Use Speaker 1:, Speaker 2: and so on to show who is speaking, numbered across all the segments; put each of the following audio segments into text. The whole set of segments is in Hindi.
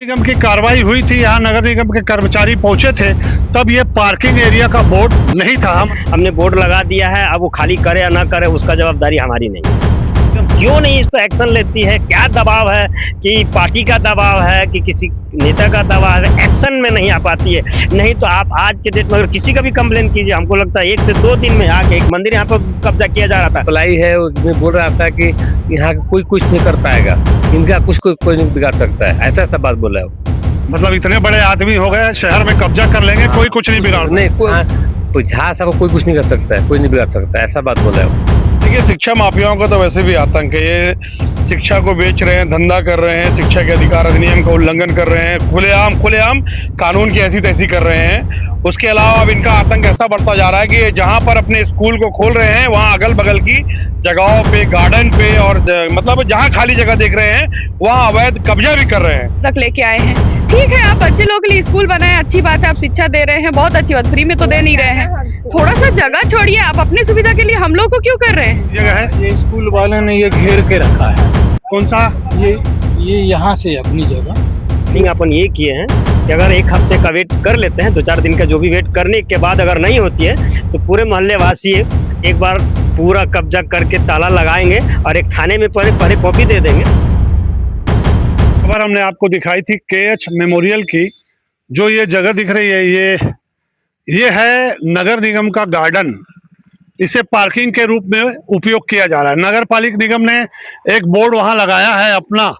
Speaker 1: निगम की कार्रवाई हुई थी, यहाँ नगर निगम के कर्मचारी पहुंचे थे, तब ये पार्किंग एरिया का बोर्ड नहीं था।
Speaker 2: हमने बोर्ड लगा दिया है, अब वो खाली करे या ना करे उसका जवाबदारी हमारी नहीं है। क्यों नहीं इस पर एक्शन लेती है? क्या दबाव है कि पार्टी का दबाव है कि किसी नेता का दबाव है? एक्शन में नहीं आ पाती है। नहीं तो आप आज के डेट में अगर किसी का भी कंप्लेन कीजिए, हमको लगता है 1 से 2 दिन में आके एक मंदिर यहाँ पर कब्जा किया जा रहा था।
Speaker 3: अप्लाई है, उसमें बोल रहा था कि यहाँ कोई कुछ नहीं कर पाएगा, इनका कुछ कोई नहीं बिगाड़ सकता है, ऐसा सब बात बोला है।
Speaker 1: मतलब इतने बड़े आदमी हो गए, शहर में कब्जा कर लेंगे, कोई कुछ नहीं बिगाड़
Speaker 3: नहीं, कोई जहाँ सब कोई कुछ नहीं कर सकता है, कोई नहीं बिगाड़ सकता है, ऐसा बात बोला है।
Speaker 4: देखिए, शिक्षा माफियाओं का तो वैसे भी आतंक है। ये शिक्षा को बेच रहे हैं, धंधा कर रहे हैं, शिक्षा के अधिकार अधिनियम का उल्लंघन कर रहे हैं, खुलेआम कानून की ऐसी तैसी कर रहे हैं। उसके अलावा अब इनका आतंक ऐसा बढ़ता जा रहा है कि जहां पर अपने स्कूल को खोल रहे हैं वहां अगल बगल की जगहों पे, गार्डन पे और मतलब जहां खाली जगह देख रहे हैं वहां अवैध कब्जा भी कर रहे हैं।
Speaker 5: तक लेके आए हैं। ठीक है, आप बच्चे लोगों के लिए स्कूल बनाए, अच्छी बात है, आप शिक्षा दे रहे हैं, बहुत अच्छी बात, फ्री में तो दे नहीं रहे हैं। थोड़ा सा जगह छोड़िए, आप अपनी सुविधा के लिए हम लोग को क्यों कर रहे हैं?
Speaker 1: जगह है,
Speaker 6: ये स्कूल वाले ने ये घेर के रखा है।
Speaker 1: कौन सा?
Speaker 6: ये यहाँ से अपनी जगह
Speaker 2: नहीं, अपन ये किए हैं कि अगर 1 हफ्ते का वेट कर लेते हैं, 2-4 दिन का जो भी वेट करने के बाद अगर नहीं होती है तो पूरे मोहल्ले वासी एक बार पूरा कब्जा करके ताला लगाएंगे और एक थाने में पहले कॉपी दे देंगे।
Speaker 1: खबर हमने आपको दिखाई थी KH मेमोरियल की। जो ये जगह दिख रही है, ये है नगर निगम का गार्डन। इसे पार्किंग के रूप में उपयोग किया जा रहा है। नगर पालिक निगम ने एक बोर्ड वहां लगाया है अपना,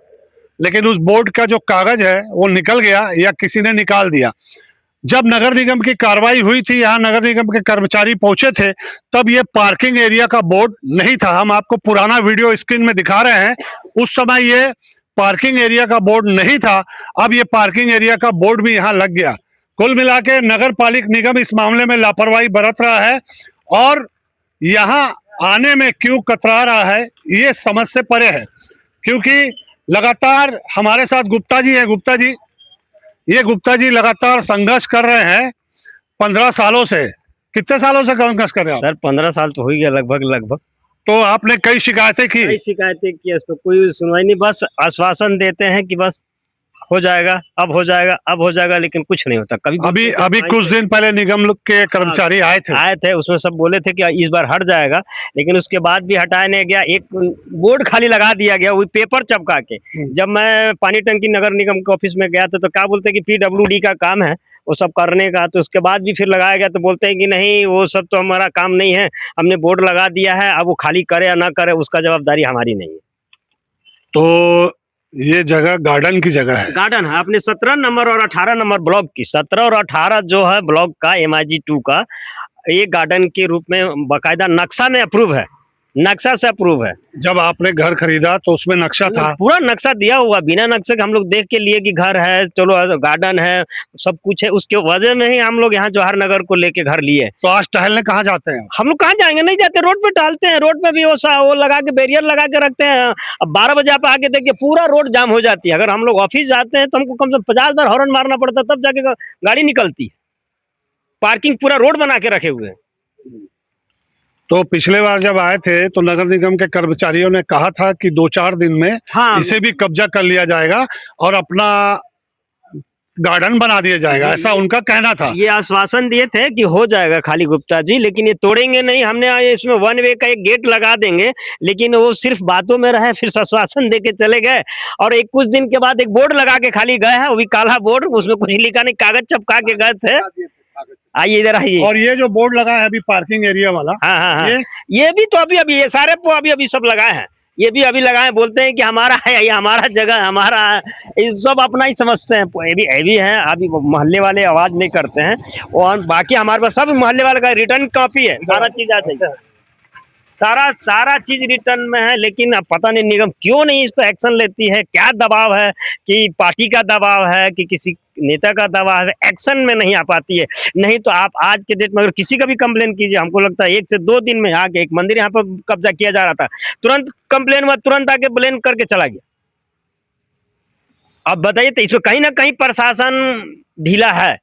Speaker 1: लेकिन उस बोर्ड का जो कागज है वो निकल गया या किसी ने निकाल दिया। जब नगर निगम की कार्रवाई हुई थी, यहाँ नगर निगम के कर्मचारी पहुंचे थे, तब ये पार्किंग एरिया का बोर्ड नहीं था। हम आपको पुराना वीडियो स्क्रीन में दिखा रहे हैं। उस समय ये पार्किंग एरिया का बोर्ड नहीं था, अब ये पार्किंग एरिया का बोर्ड भी यहाँ लग गया। कुल मिला के नगर पालिक निगम इस मामले में लापरवाही बरत रहा है और यहाँ आने में क्यों कतरा रहा है ये समझ से परे है। क्योंकि लगातार हमारे साथ गुप्ता जी हैं। गुप्ता जी लगातार संघर्ष कर रहे हैं 15 सालों से। कितने सालों से संघर्ष कर रहे हैं?
Speaker 2: सर 15 साल तो हो ही गया लगभग।
Speaker 1: तो आपने कई शिकायतें की?
Speaker 2: कई शिकायतें की, इस पर कोई सुनवाई नहीं। बस आश्वासन देते हैं कि बस हो जाएगा, अब हो जाएगा, लेकिन कुछ नहीं होता। कभी
Speaker 1: अभी कुछ दिन पहले निगम के कर्मचारी आए थे,
Speaker 2: उसमें सब बोले थे कि इस बार हट जाएगा, लेकिन उसके बाद भी हटाया नहीं गया। एक बोर्ड खाली लगा दिया गया, वही पेपर चपका के। जब मैं पानी टंकी नगर निगम के ऑफिस में गया था तो क्या बोलते कि PWD का काम है वो सब करने का, तो उसके बाद भी फिर लगाया गया तो बोलते हैं कि नहीं, वो सब तो हमारा काम नहीं है, हमने बोर्ड लगा दिया है, अब वो खाली करे या ना करे उसका जवाबदारी हमारी नहीं है।
Speaker 1: तो ये जगह गार्डन की जगह है।
Speaker 2: गार्डन है अपने 17 नंबर और 18 नंबर ब्लॉक की। 17 और 18 जो है ब्लॉक का MIG 2 का एक गार्डन के रूप में बाकायदा नक्शा में अप्रूव है, नक्शा से अप्रूव है।
Speaker 1: जब आपने घर खरीदा तो उसमें नक्शा था?
Speaker 2: पूरा नक्शा दिया हुआ, बिना नक्शे के हम लोग देख के लिए कि घर है, चलो गार्डन है, सब कुछ है। उसके वजह में ही हम लोग यहाँ जवाहर नगर को लेके घर लिए।
Speaker 1: तो आज टहलने कहाँ जाते हैं?
Speaker 2: हम लोग कहाँ जाएंगे? नहीं जाते, रोड पे टहलते हैं। रोड पे भी वो लगा के बैरियर लगा के रखते हैं। अब 12 बजे आप आके देखिए पूरा रोड जाम हो जाती है। अगर हम लोग ऑफिस जाते हैं तो हमको कम से कम 50 बार हॉर्न मारना पड़ता है, तब जाके गाड़ी निकलती है। पार्किंग पूरा रोड बना के रखे हुए हैं।
Speaker 1: तो पिछले बार जब आए थे तो नगर निगम के कर्मचारियों ने कहा था कि 2-4 दिन में इसे भी कब्जा कर लिया जाएगा और अपना गार्डन बना दिया जाएगा, ऐसा उनका कहना था।
Speaker 2: ये आश्वासन दिए थे कि हो जाएगा खाली गुप्ता जी, लेकिन ये तोड़ेंगे नहीं। हमने इसमें 1 वे का एक गेट लगा देंगे, लेकिन वो सिर्फ बातों में रहे, फिर आश्वासन दे के चले गए और कुछ दिन के बाद एक बोर्ड लगा के खाली गए हैं, वो भी काला बोर्ड, उसमें कुछ लिखा नहीं, कागज चपका के गए थे। आइए इधर आइए।
Speaker 1: और ये जो बोर्ड लगा है अभी पार्किंग एरिया वाला,
Speaker 2: हाँ, ये भी तो अभी ये सारे अभी सब लगाए हैं। ये भी अभी लगाए, बोलते हैं कि हमारा है, ये हमारा जगह है, हमारा है, ये सब अपना ही समझते हैं। ये भी है, अभी मोहल्ले वाले आवाज नहीं करते हैं। और बाकी हमारे पास सब मोहल्ले वाले का रिटर्न कॉपी है, सारा चीज आ जाएगी, सारा चीज रिटर्न में है। लेकिन अब पता नहीं निगम क्यों नहीं इस पर एक्शन लेती है। क्या दबाव है कि पार्टी का दबाव है कि किसी नेता का दबाव है? एक्शन में नहीं आ पाती है। नहीं तो आप आज के डेट में अगर किसी का भी कंप्लेन कीजिए, हमको लगता है 1 से 2 दिन में आके एक मंदिर यहाँ पर कब्जा किया जा रहा था, तुरंत कंप्लेन हुआ, तुरंत आके ब्लेम करके चला गया। अब बताइए, तो इसमें कहीं ना कहीं प्रशासन ढीला है।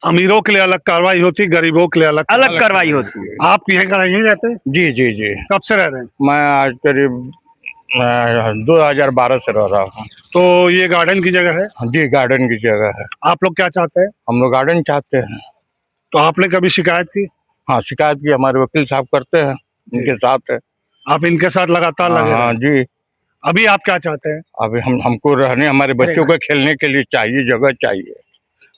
Speaker 1: अमीरों के लिए अलग कार्रवाई होती, गरीबों के लिए अलग
Speaker 2: कार्रवाई होती है।
Speaker 1: आप यहीं रहते हैं?
Speaker 3: जी।
Speaker 1: कब से रह रहे हैं?
Speaker 3: मैं आज करीब
Speaker 7: मैं 2012 से रह रहा हूँ।
Speaker 1: तो ये गार्डन की जगह है,
Speaker 7: जी गार्डन की जगह है।
Speaker 1: आप लोग क्या चाहते हैं?
Speaker 7: हम लोग गार्डन चाहते हैं।
Speaker 1: तो आपने कभी शिकायत की?
Speaker 7: हाँ शिकायत की, हमारे वकील साहब करते हैं, इनके साथ है।
Speaker 1: आप इनके साथ लगातार लगे
Speaker 7: हाँ
Speaker 1: रहे।
Speaker 7: जी।
Speaker 1: अभी आप क्या चाहते हैं?
Speaker 7: अभी हमको रहने, हमारे बच्चों को खेलने के लिए चाहिए, जगह चाहिए।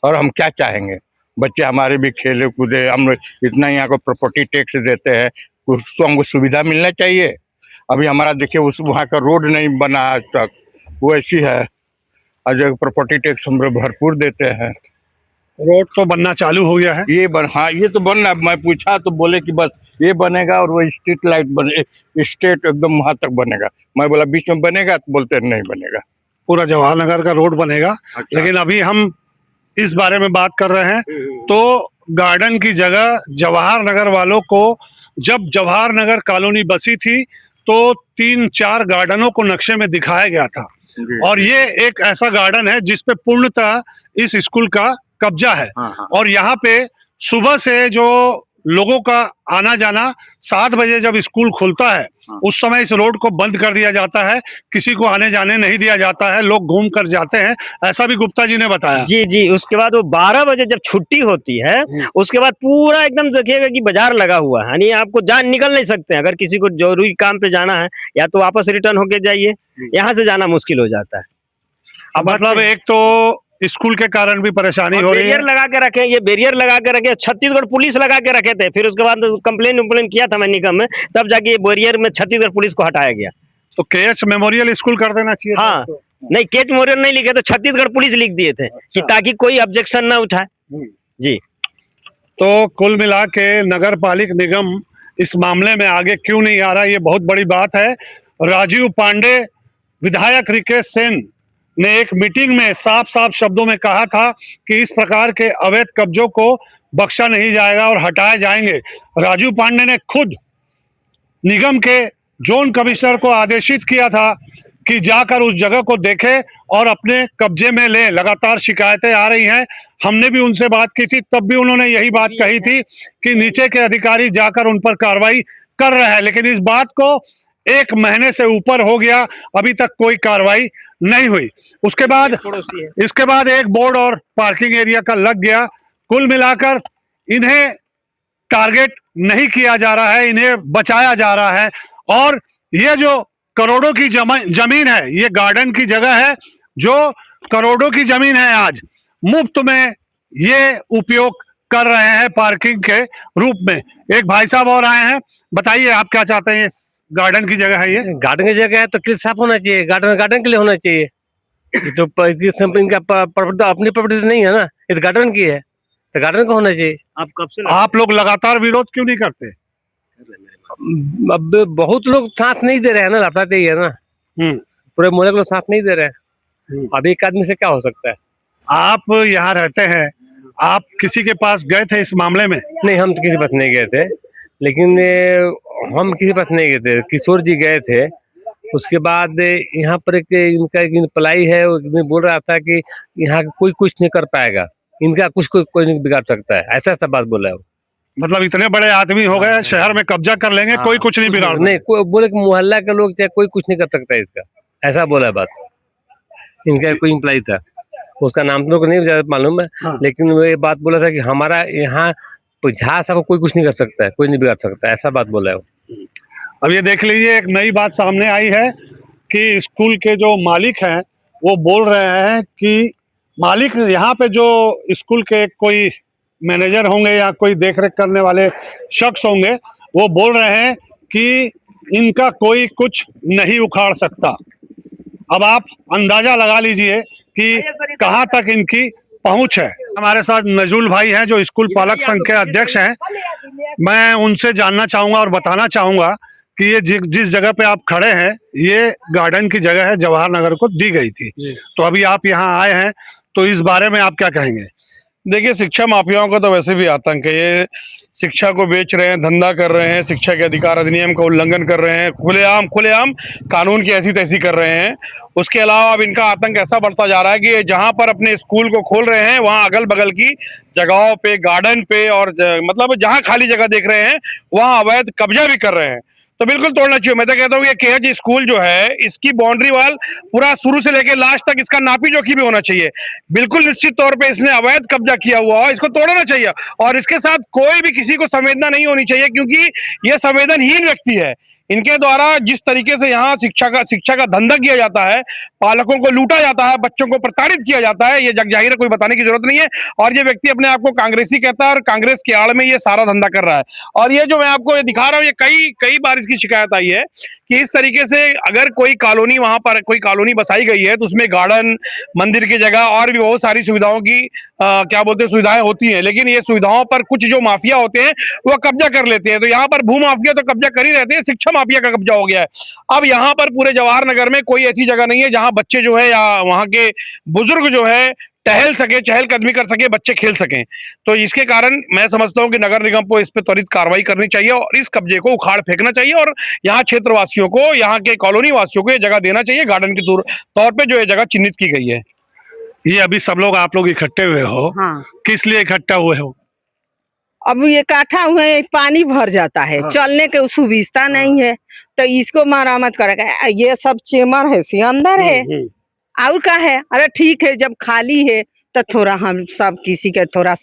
Speaker 7: और हम क्या चाहेंगे, बच्चे हमारे भी खेले कूदे। हम इतना यहाँ को प्रॉपर्टी टैक्स देते हैं, कुछ तो हमको सुविधा मिलना चाहिए। अभी हमारा देखिए उस वहाँ का रोड नहीं बना आज तक, वो ऐसी है। आज प्रॉपर्टी टैक्स हम लोग भरपूर देते हैं।
Speaker 1: रोड तो बनना चालू हो गया है।
Speaker 7: हाँ ये तो बनना, मैं पूछा तो बोले कि बस ये बनेगा और वो स्ट्रीट लाइट बने, स्ट्रेट एकदम वहाँ तक बनेगा। मैं बोला बीच में बनेगा, तो बोलते नहीं बनेगा।
Speaker 1: पूरा जवाहर नगर का रोड बनेगा।
Speaker 7: अच्छा।
Speaker 1: लेकिन अभी हम इस बारे में बात कर रहे हैं। तो गार्डन की जगह जवाहर नगर वालों को, जब जवाहर नगर कॉलोनी बसी थी तो 3-4 गार्डनों को नक्शे में दिखाया गया था। और ये एक ऐसा गार्डन है जिसपे पूर्णतः इस स्कूल का कब्जा है।
Speaker 7: हाँ।
Speaker 1: और यहाँ पे सुबह से जो लोगों का आना जाना, 7 बजे जब स्कूल खुलता है उस समय इस रोड को बंद कर दिया जाता है, किसी को आने जाने नहीं दिया जाता है, लोग घूम कर जाते हैं, ऐसा भी गुप्ता जी ने बताया।
Speaker 2: जी जी, उसके बाद वो 12 बजे जब छुट्टी होती है, उसके बाद पूरा एकदम देखिएगा कि बाजार लगा हुआ है, यानी आपको जान निकल नहीं सकते हैं। अगर किसी को जरूरी काम पे जाना है, या तो वापस रिटर्न होके जाइए, यहाँ से जाना मुश्किल हो जाता है।
Speaker 1: अब मतलब एक तो स्कूल के कारण भी परेशानी हो रही है।
Speaker 2: बैरियर लगा के रखे, ये बैरियर लगा के रखे, छत्तीसगढ़ पुलिस लगा के रखे थे। फिर उसके बाद कंप्लेन किया था मैं निगम में, तब जाके ये बैरियर में छत्तीसगढ़ पुलिस को हटाया गया।
Speaker 1: तो केएच मेमोरियल स्कूल कर देना चाहिए था
Speaker 2: हाँ,
Speaker 1: उसको।
Speaker 2: नहीं केच मोरियल नहीं लिखे तो छत्तीसगढ़ पुलिस लिख दिए थे कि ताकि कोई ऑब्जेक्शन ना उठाए। जी,
Speaker 1: तो कुल मिला के नगर पालिक निगम इस मामले में आगे क्यों नहीं आ रहा, ये बहुत बड़ी बात है। राजीव पांडे, विधायक रिकेश सेन ने एक मीटिंग में साफ साफ शब्दों में कहा था कि इस प्रकार के अवैध कब्जों को बख्शा नहीं जाएगा और हटाए जाएंगे। राजीव पांडे ने खुद निगम के जोन कमिश्नर को आदेशित किया था कि जाकर उस जगह को देखे और अपने कब्जे में ले। लगातार शिकायतें आ रही हैं, हमने भी उनसे बात की थी, तब भी उन्होंने यही बात कही थी कि नीचे के अधिकारी जाकर उन पर कार्रवाई कर रहे हैं। लेकिन इस बात को 1 महीने से ऊपर हो गया, अभी तक कोई कार्रवाई नहीं हुई। उसके बाद एक बोर्ड और पार्किंग एरिया का लग गया। कुल मिलाकर इन्हें टारगेट नहीं किया जा रहा है, इन्हें बचाया जा रहा है। और ये जो करोड़ों की जमीन है, ये गार्डन की जगह है, जो करोड़ों की जमीन है, आज मुफ्त में ये उपयोग कर रहे हैं पार्किंग के रूप में। एक भाई साहब और आए हैं, बताइए आप क्या चाहते हैं? गार्डन की जगह है, ये
Speaker 3: गार्डन की जगह है तो क्लियर साफ होना चाहिए। गार्डन के लिए होना चाहिए। ये तो इनका प्रॉपर्टी, अपनी प्रॉपर्टी नहीं है ना, ये तो गार्डन की है, तो गार्डन को होना चाहिए।
Speaker 2: आप कब से
Speaker 1: आप लोग लगातार विरोध क्यों नहीं करते?
Speaker 3: अब बहुत लोग साथ नहीं दे रहे हैं ना, लपटाते ही है ना, पूरे मोहल्ले के लोग साथ नहीं दे रहे हैं। अब एक आदमी से क्या हो सकता है?
Speaker 1: आप यहाँ रहते हैं, आप किसी के पास गए थे इस मामले में?
Speaker 3: नहीं, हम तो किसी पास नहीं गए थे, लेकिन हम किसी पास नहीं गए थे, किशोर जी गए थे। उसके बाद यहाँ पर एक इनका इम्प्लाई है, वो बोल रहा था कि यहाँ कोई कुछ नहीं कर पाएगा, इनका कोई नहीं बिगाड़ सकता है, ऐसा सब बात बोला है।
Speaker 1: मतलब इतने बड़े आदमी हो गए, शहर में कब्जा कर लेंगे, कोई कुछ नहीं बिगाड़
Speaker 3: नहीं, कोई बोले कि मोहल्ला के लोग चाहे कोई कुछ नहीं कर सकता है इसका, ऐसा बोला है बात। इनका कोई इम्प्लाई था, उसका नाम तो नहीं ज्यादा मालूम है। लेकिन वो ये बात बोला था कि हमारा यहाँ झा साहब कोई कुछ नहीं कर सकता है, कोई नहीं बिगाड़ सकता है, ऐसा बात बोला है।
Speaker 1: अब ये देख लीजिए, एक नई बात सामने आई है कि स्कूल के जो मालिक हैं वो बोल रहे हैं कि मालिक यहाँ पे जो स्कूल के कोई मैनेजर होंगे या कोई देखरेख करने वाले शख्स होंगे, वो बोल रहे हैं कि इनका कोई कुछ नहीं उखाड़ सकता। अब आप अंदाजा लगा लीजिए कि कहाँ तक इनकी पहुंच है। हमारे साथ नजरुल भाई हैं जो स्कूल पालक संघ के अध्यक्ष हैं। मैं उनसे जानना चाहूंगा और बताना चाहूंगा कि ये जिस जगह पे आप खड़े हैं, ये गार्डन की जगह है, जवाहर नगर को दी गई थी। तो अभी आप यहाँ आए हैं, तो इस बारे में आप क्या कहेंगे?
Speaker 4: देखिए, शिक्षा माफियाओं का तो वैसे भी आतंक है। ये शिक्षा को बेच रहे हैं, धंधा कर रहे हैं, शिक्षा के अधिकार अधिनियम का उल्लंघन कर रहे हैं, खुलेआम कानून की ऐसी तैसी कर रहे हैं। उसके अलावा अब इनका आतंक ऐसा बढ़ता जा रहा है कि जहां पर अपने स्कूल को खोल रहे हैं, वहां अगल बगल की जगहों पे, गार्डन पे और मतलब जहां खाली जगह देख रहे हैं, वहां अवैध कब्जा भी कर रहे हैं। तो बिल्कुल तोड़ना चाहिए। मैं तो कहता हूँ ये केएच स्कूल जो है इसकी बाउंड्री वाल पूरा शुरू से लेकर लास्ट तक इसका नापी जोखी भी होना चाहिए। बिल्कुल निश्चित तौर पे इसने अवैध कब्जा किया हुआ है, इसको तोड़ना चाहिए और इसके साथ कोई भी किसी को संवेदना नहीं होनी चाहिए, क्योंकि ये संवेदनहीन व्यक्ति है। इनके द्वारा जिस तरीके से यहाँ शिक्षा का धंधा किया जाता है, पालकों को लूटा जाता है, बच्चों को प्रताड़ित किया जाता है, ये जग जाहिर है, कोई बताने की जरूरत नहीं है। और ये व्यक्ति अपने आप को कांग्रेसी कहता है और कांग्रेस के आड़ में ये सारा धंधा कर रहा है। और ये जो मैं आपको ये दिखा रहा हूँ, ये कई बार इसकी शिकायत आई है कि इस तरीके से अगर कोई कॉलोनी वहां पर कोई कॉलोनी बसाई गई है तो उसमें गार्डन, मंदिर की जगह और भी बहुत सारी सुविधाओं की क्या बोलते हैं सुविधाएं होती हैं, लेकिन ये सुविधाओं पर कुछ जो माफिया होते हैं वो कब्जा कर लेते हैं। तो यहाँ पर भू माफिया तो कब्जा कर ही रहते हैं, शिक्षा माफिया का कब्जा हो गया है। अब यहाँ पर पूरे जवाहर नगर में कोई ऐसी जगह नहीं है जहां बच्चे जो है या वहां के बुजुर्ग जो है टहल सके, चहलकदमी कर सके, बच्चे खेल सकें। तो इसके कारण मैं समझता हूं कि नगर निगम को इस पे त्वरित कार्रवाई करनी चाहिए और इस कब्जे को उखाड़ फेंकना चाहिए और यहाँ क्षेत्रवासियों को, यहाँ के कॉलोनी वासियों को ये जगह देना चाहिए गार्डन के तौर पे जो ये जगह चिन्हित की गई है।
Speaker 1: ये अभी सब लोग आप लोग इकट्ठे हुए हो,
Speaker 8: हाँ।
Speaker 1: किस लिए इकट्ठा हुए हो?
Speaker 8: अब ये इकट्ठा हुए पानी भर जाता है, चलने के सुविधा नहीं है, तो इसको मरम्मत करेगा। ये सब चेमर है, सी अंदर है और क्या है। अरे ठीक है, जब खाली है तो थोड़ा हम सब किसी के थोड़ा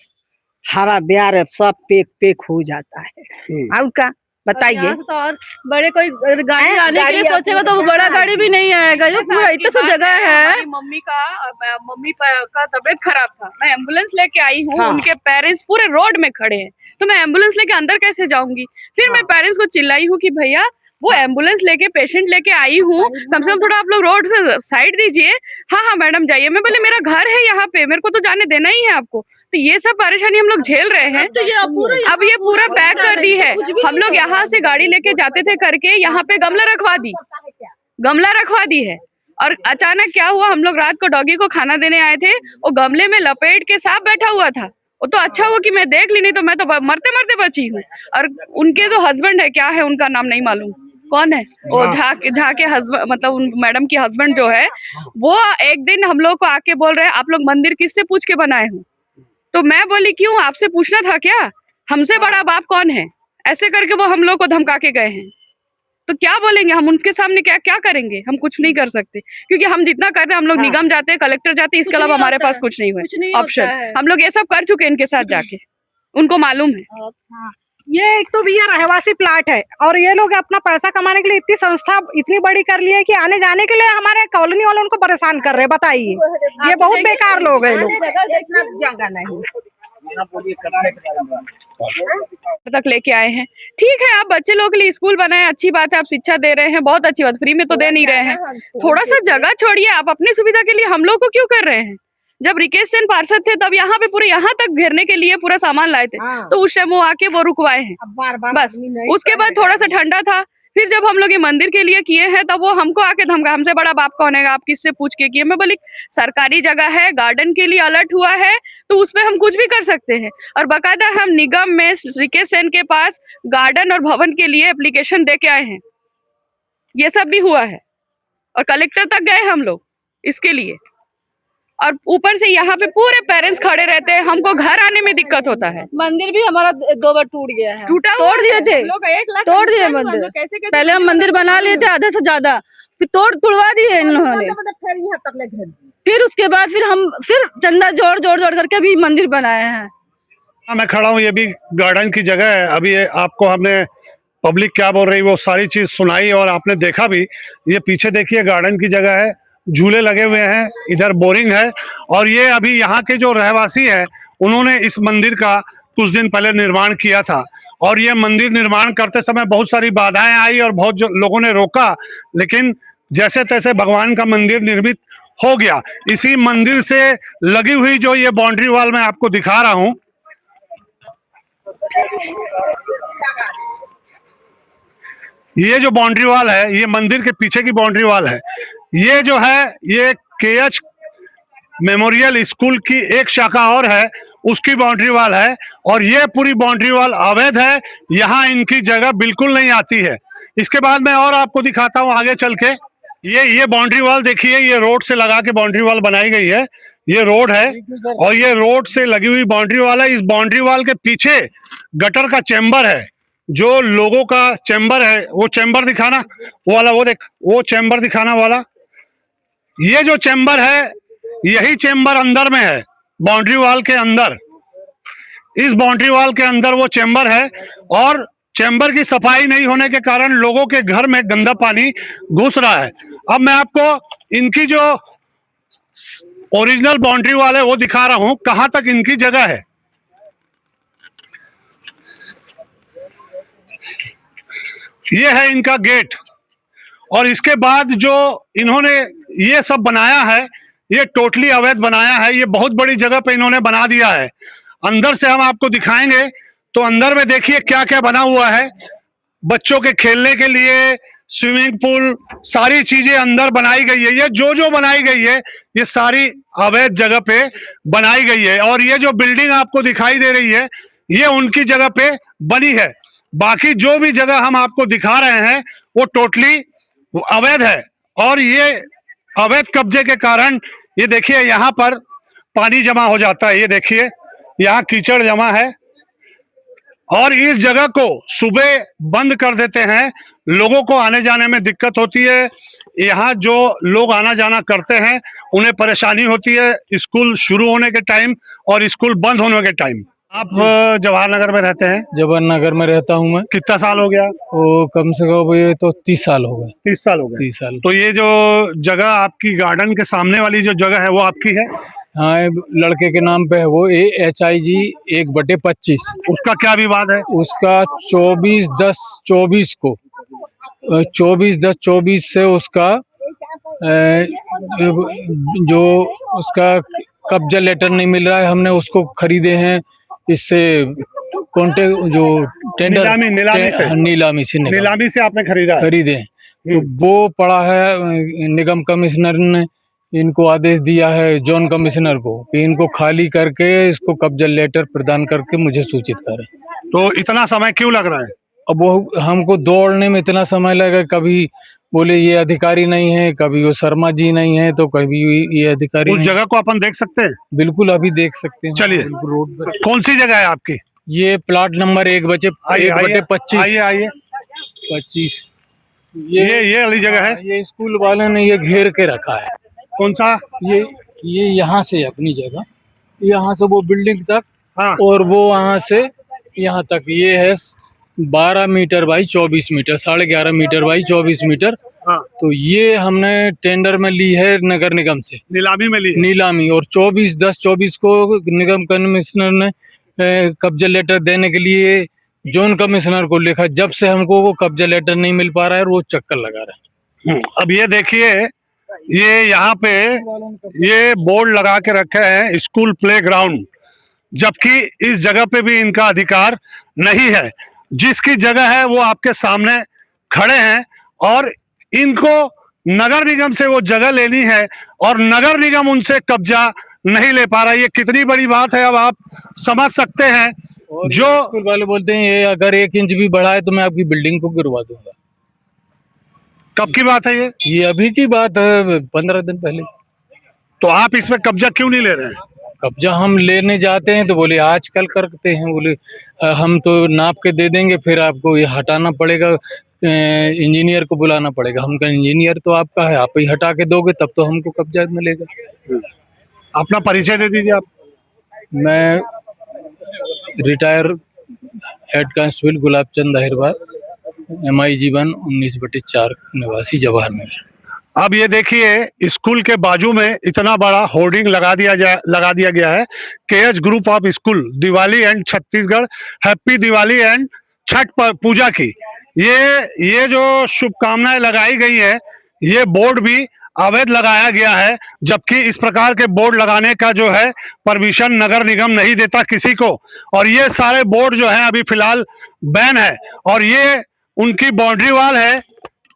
Speaker 8: हवा ब्यार सब पेक हो जाता है। और क्या बताइए।
Speaker 5: तो और बड़े कोई गाड़ी आने के लिए
Speaker 8: गाड़ी
Speaker 5: सोचेगा तो वो बड़ा गाड़ी भी नहीं आएगा। ये पूरा इतना सब जगह है।
Speaker 9: मम्मी का तबीयत खराब था, मैं एम्बुलेंस लेके आई हूँ।
Speaker 8: हाँ।
Speaker 9: उनके पेरेंट्स पूरे रोड में खड़े हैं, तो मैं एम्बुलेंस लेके अंदर कैसे जाऊंगी? फिर मैं पेरेंट्स को चिल्लाई हूँ कि भैया वो एम्बुलेंस लेके पेशेंट लेके आई हूँ, कम से कम थोड़ा आप लोग रोड से साइड दीजिए। हाँ मैडम जाइए। मैं बोले मेरा घर है यहाँ पे, मेरे को तो जाने देना ही है आपको। तो ये सब परेशानी हम लोग झेल रहे हैं। अब ये पूरा पैक कर दी है। हम लोग यहाँ से गाड़ी लेके जाते थे करके, यहाँ पे गमला रखवा दी है। और अचानक क्या हुआ, हम लोग रात को डॉगी को खाना देने आए थे, वो गमले में लपेट के सांप बैठा हुआ था। वो तो अच्छा हुआ कि मैं देख ली, नहीं तो मैं तो मरते मरते बची हूँ। और उनके जो हस्बैंड है, क्या है उनका नाम नहीं मालूम, कौन है वो, झा के हस्बैंड, मतलब उन मैडम की हस्बैंड जो है, वो एक दिन हम लोग को आके बोल रहे हैं आप लोग मंदिर किससे पूछ के बनाए हो? तो मैं बोली क्यों, आपसे पूछना था क्या? हमसे बड़ा बाप कौन है? ऐसे करके वो हम लोग को धमका के गए हैं। तो क्या बोलेंगे हम उनके सामने, क्या करेंगे? हम कुछ नहीं कर सकते, क्योंकि हम जितना कर रहे हैं, हम लोग निगम जाते हैं, कलेक्टर जाते हैं, इसके अलावा हमारे पास कुछ नहीं हुआ ऑप्शन। हम लोग ये सब कर चुके हैं इनके साथ जाके, उनको मालूम है।
Speaker 8: ये एक तो भैया रहवासी प्लाट है और ये लोग अपना पैसा कमाने के लिए इतनी संस्था इतनी बड़ी कर ली है कि आने जाने के लिए हमारे कॉलोनी वालों उनको परेशान कर रहे हैं। बताइए, ये बहुत बेकार लोग हैं लोग। जगह नहीं
Speaker 5: तक लेके आए हैं। ठीक है, आप बच्चे लोगों के लिए स्कूल बनाए, अच्छी बात है, आप शिक्षा दे रहे हैं, बहुत अच्छी बात। फ्री में तो दे नहीं रहे हैं, थोड़ा सा जगह छोड़िए। आप अपनी सुविधा के लिए हम लोग को क्यों कर रहे हैं? जब रिकेश सेन पार्षद थे तब यहाँ पे पूरे यहाँ तक घेरने के लिए पूरा सामान लाए थे, तो उस टाइम वो आके वो रुकवाए हैं बस। उसके बाद थोड़ा सा ठंडा था, फिर जब हम लोग ये मंदिर के लिए किए हैं तब वो हमको आके धमका, हमसे बड़ा बाप कौन है, आप किससे पूछ के किए? मैं बोली सरकारी जगह है, गार्डन के लिए अलर्ट हुआ है, तो उसपे हम कुछ भी कर सकते हैं। और बाकायदा हम निगम में रिकेश सेन के पास गार्डन और भवन के लिए एप्लीकेशन दे के आए हैं, ये सब भी हुआ है और कलेक्टर तक गए हम लोग इसके लिए। और ऊपर से यहाँ पे पूरे पेरेंट्स खड़े रहते हैं, हमको घर आने में दिक्कत होता है।
Speaker 9: मंदिर भी हमारा 2 बार टूट गया है,
Speaker 5: तोड़ दिए थे, तोड़ दिए मंदिर। पहले हम मंदिर बना लिए थे आधे से ज्यादा, फिर तोड़वा दिए इन लोगों ने। फिर उसके बाद फिर चंदा जोड़ करके भी मंदिर बनाए हैं।
Speaker 1: मैं खड़ा हूँ, ये भी गार्डन की जगह है। अभी आपको हमने पब्लिक क्या बोल रही है वो सारी चीज सुनाई और आपने देखा भी। ये पीछे देखिए गार्डन की जगह है, झूले लगे हुए हैं, इधर बोरिंग है। और ये अभी यहाँ के जो रहवासी है उन्होंने इस मंदिर का कुछ दिन पहले निर्माण किया था और ये मंदिर निर्माण करते समय बहुत सारी बाधाएं आई और बहुत लोगों ने रोका, लेकिन जैसे तैसे भगवान का मंदिर निर्मित हो गया। इसी मंदिर से लगी हुई जो ये बाउंड्री वॉल मैं आपको दिखा रहा हूं, ये जो बाउंड्री वॉल है, ये मंदिर के पीछे की बाउंड्री वॉल है। ये जो है ये केएच मेमोरियल स्कूल की एक शाखा और है, उसकी बाउंड्री वॉल है और ये पूरी बाउंड्री वॉल अवैध है, यहाँ इनकी जगह बिल्कुल नहीं आती है। इसके बाद मैं और आपको दिखाता हूँ आगे चल के। ये बाउंड्री वॉल देखिए, ये रोड से लगा के बाउंड्री वॉल बनाई गई है, ये रोड है और ये रोड से लगी हुई बाउंड्री वॉल है। इस बाउंड्री वॉल के पीछे गटर का चेम्बर है, जो लोगों का चैम्बर है, वो चैम्बर दिखाना, वो वाला, वो देख, वो चैम्बर दिखाना वाला। ये जो चैम्बर है, यही चैम्बर अंदर में है, बाउंड्री वॉल के अंदर। इस बाउंड्री वॉल के अंदर वो चैम्बर है, और चैम्बर की सफाई नहीं होने के कारण लोगों के घर में गंदा पानी घुस रहा है। अब मैं आपको इनकी जो ओरिजिनल बाउंड्री वॉल है वो दिखा रहा हूं, कहां तक इनकी जगह है। ये है इनका गेट, और इसके बाद जो इन्होंने ये सब बनाया है, ये टोटली अवैध बनाया है। ये बहुत बड़ी जगह पे इन्होंने बना दिया है। अंदर से हम आपको दिखाएंगे, तो अंदर में देखिए क्या क्या बना हुआ है। बच्चों के खेलने के लिए स्विमिंग पूल, सारी चीजें अंदर बनाई गई है। ये जो बनाई गई है, ये सारी अवैध जगह पे बनाई गई है। और ये जो बिल्डिंग आपको दिखाई दे रही है, ये उनकी जगह पे बनी है। बाकी जो भी जगह हम आपको दिखा रहे हैं, वो टोटली अवैध है। और ये अवैध कब्जे के कारण, ये देखिए यहाँ पर पानी जमा हो जाता है। ये देखिए यहाँ कीचड़ जमा है, और इस जगह को सुबह बंद कर देते हैं। लोगों को आने जाने में दिक्कत होती है। यहाँ जो लोग आना जाना करते हैं, उन्हें परेशानी होती है स्कूल शुरू होने के टाइम और स्कूल बंद होने के टाइम। आप जवाहर नगर में रहते हैं?
Speaker 6: जवाहर नगर में रहता हूँ मैं।
Speaker 1: कितना साल हो गया?
Speaker 6: वो कम से कम ये तो 30 साल हो गए।
Speaker 1: 30 साल हो गए।
Speaker 6: 30 साल।
Speaker 1: तो ये जो जगह आपकी गार्डन के सामने वाली जो जगह है, वो आपकी है?
Speaker 6: हाँ, लड़के के नाम पे है वो, AHIG 1/25।
Speaker 1: उसका क्या विवाद है?
Speaker 6: उसका 24/10/24 को 24/10/24 से उसका जो उसका कब्जा लेटर नहीं मिल रहा है। हमने उसको खरीदे हैं इससे जो टेंडर नीलामी
Speaker 1: से आपने
Speaker 6: खरीदे हैं। तो वो पड़ा है, निगम कमिश्नर ने इनको आदेश दिया है, जोन कमिश्नर को, कि इनको खाली करके इसको कब्जा लेटर प्रदान करके मुझे सूचित करें।
Speaker 1: तो इतना समय क्यों लग रहा है?
Speaker 6: अब वो हमको दौड़ने में इतना समय लगा, कभी बोले ये अधिकारी नहीं है, कभी वो शर्मा जी नहीं है, तो कभी ये अधिकारी।
Speaker 1: उस जगह को अपन देख सकते हैं?
Speaker 6: बिल्कुल, अभी देख सकते हैं।
Speaker 1: चलिए,
Speaker 6: रोड पर।
Speaker 1: कौन सी जगह है आपकी?
Speaker 6: ये प्लाट नंबर 1/25।
Speaker 1: आइए।
Speaker 6: 25।
Speaker 1: ये वाली जगह है।
Speaker 6: ये स्कूल वाले ने ये घेर के रखा है।
Speaker 1: कौन सा?
Speaker 6: ये यहाँ से अपनी जगह, यहाँ से वो बिल्डिंग तक,
Speaker 1: हाँ।
Speaker 6: और वो वहाँ से यहाँ तक, ये है 12 metre by 24 metre, 11.5 metre by 24 metre.
Speaker 1: हाँ।
Speaker 6: तो ये हमने टेंडर में ली है नगर निगम से,
Speaker 1: नीलामी में ली है।
Speaker 6: नीलामी। और 24/10/24 को निगम कमिश्नर ने कब्जा लेटर देने के लिए जोन कमिश्नर को लिखा। जब से हमको वो कब्जा लेटर नहीं मिल पा रहा है, वो चक्कर लगा रहा है।
Speaker 1: अब ये देखिए, ये यहाँ पे ये बोर्ड लगा के रखे हैं स्कूल प्लेग्राउंड, जबकि इस जगह पे भी इनका अधिकार नहीं है। जिसकी जगह है वो आपके सामने खड़े हैं, और इनको नगर निगम से वो जगह लेनी है, और नगर निगम उनसे कब्जा नहीं ले पा रहा। ये कितनी बड़ी बात है, अब आप समझ सकते हैं। जो
Speaker 6: स्कूल वाले बोलते हैं, ये अगर 1 इंच भी बढ़ा है तो मैं आपकी बिल्डिंग को गिरवा दूंगा।
Speaker 1: कब की बात है
Speaker 6: ये अभी की बात है, 15 दिन पहले।
Speaker 1: तो आप इसमें कब्जा क्यों नहीं ले रहे हैं?
Speaker 6: कब्जा हम लेने जाते हैं तो बोले आजकल करते हैं, बोले हम तो नाप के दे देंगे, फिर आपको ये हटाना पड़ेगा, इंजीनियर को बुलाना पड़ेगा। हम कहें इंजीनियर तो आपका है, आप ही हटा के दोगे तब तो हमको कब्जा मिलेगा।
Speaker 1: अपना परिचय दे दीजिए आप।
Speaker 6: मैं retire head constable Gulabchand Ahirwar, MIG 1 19/4 निवासी जवाहर नगर।
Speaker 1: अब ये देखिए, स्कूल के बाजू में इतना बड़ा होर्डिंग लगा दिया गया है, KH group of school, Diwali and Chhattisgarh, happy Diwali and Chhath Puja की। ये जो शुभकामनाएं लगाई गई है, ये बोर्ड भी अवैध लगाया गया है। जबकि इस प्रकार के बोर्ड लगाने का जो है परमिशन नगर निगम नहीं देता किसी को। और ये सारे बोर्ड जो है अभी फिलहाल बैन है। और ये उनकी बाउंड्री वॉल है,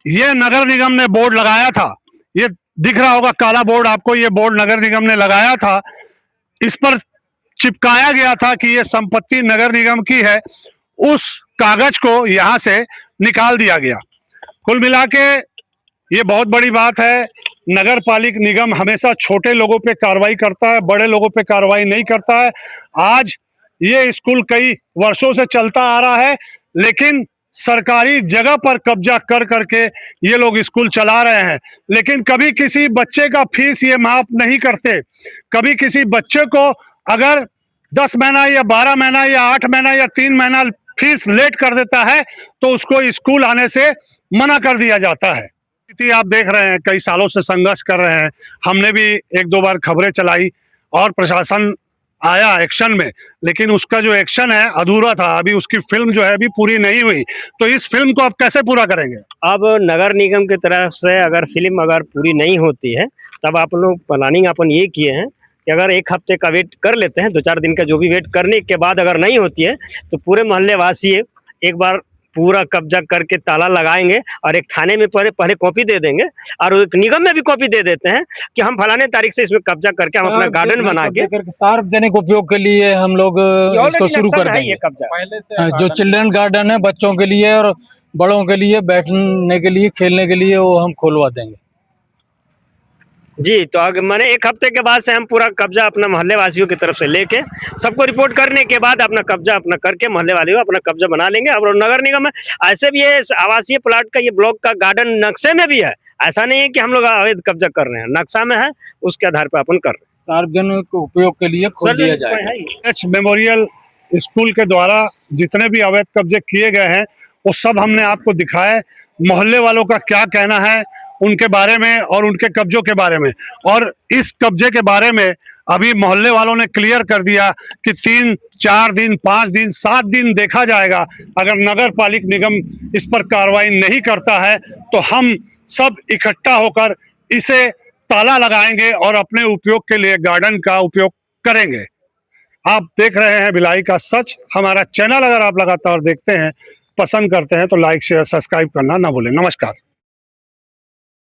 Speaker 1: ये नगर निगम ने बोर्ड लगाया था। ये दिख रहा होगा काला बोर्ड आपको, ये बोर्ड नगर निगम ने लगाया था। इस पर चिपकाया गया था कि ये संपत्ति नगर निगम की है। उस कागज को यहां से निकाल दिया गया। कुल मिला के ये बहुत बड़ी बात है। नगर पालिक निगम हमेशा छोटे लोगों पे कार्रवाई करता है, बड़े लोगों पे कार्रवाई नहीं करता है। आज ये स्कूल कई वर्षों से चलता आ रहा है, लेकिन सरकारी जगह पर कब्जा कर करके ये लोग स्कूल चला रहे हैं, लेकिन कभी किसी बच्चे का फीस ये माफ नहीं करते। कभी किसी बच्चे को अगर 10 महीना या 12 महीना या 8 महीना या 3 महीना फीस लेट कर देता है तो उसको स्कूल आने से मना कर दिया जाता है। आप देख रहे हैं कई सालों से संघर्ष कर रहे हैं, हमने भी 1-2 बार खबरें चलाई और प्रशासन आया एक्शन में, लेकिन उसका जो एक्शन है अधूरा था। अभी उसकी फिल्म जो है अभी पूरी नहीं हुई, तो इस फिल्म को आप कैसे पूरा करेंगे?
Speaker 2: अब नगर निगम की तरफ से अगर फिल्म अगर पूरी नहीं होती है तब आप लोग प्लानिंग अपन ये किए हैं कि अगर 1 हफ्ते का वेट कर लेते हैं, 2-4 दिन का जो भी वेट करने के बाद अगर नहीं होती है तो पूरे मोहल्ले वासी एक बार पूरा कब्जा करके ताला लगाएंगे और एक थाने में पहले कॉपी दे देंगे और एक निगम में भी कॉपी दे देते हैं कि हम फलाने तारीख से इसमें कब्जा करके हम अपना गार्डन बना के
Speaker 6: सार्वजनिक उपयोग के लिए हम लोग इसको शुरू कर देंगे।
Speaker 2: कब्जा
Speaker 6: जो चिल्ड्रन गार्डन है बच्चों के लिए और बड़ों के लिए बैठने के लिए खेलने के लिए वो हम खोलवा देंगे
Speaker 2: जी। तो अगर मैंने 1 हफ्ते के बाद से हम पूरा कब्जा अपना मोहल्ले वासियों की तरफ से लेके सबको रिपोर्ट करने के बाद अपना कब्जा अपना करके मोहल्ले वाले अपना कब्जा बना लेंगे। और नगर निगम में ऐसे भी है, आवासीय प्लाट का ये ब्लॉक का गार्डन नक्शे में भी है, ऐसा नहीं है कि हम लोग अवैध कब्जा कर रहे हैं, नक्शा में है, उसके आधार पर अपन कर रहे हैं।
Speaker 6: सार्वजनिक उपयोग के लिए खोल दिया जाएगा।
Speaker 1: मेमोरियल स्कूल के द्वारा जितने भी अवैध कब्जे किए गए हैं वो सब हमने आपको दिखाए। मोहल्ले वालों का क्या कहना है उनके बारे में और उनके कब्जों के बारे में, और इस कब्जे के बारे में अभी मोहल्ले वालों ने क्लियर कर दिया कि 3-4 दिन 5 दिन 7 दिन देखा जाएगा। अगर नगर पालिक निगम इस पर कार्रवाई नहीं करता है तो हम सब इकट्ठा होकर इसे ताला लगाएंगे और अपने उपयोग के लिए गार्डन का उपयोग करेंगे। आप देख रहे हैं भिलाई का सच। हमारा चैनल अगर आप लगातार देखते हैं, पसंद करते हैं तो लाइक शेयर सब्सक्राइब करना ना भूलें। नमस्कार।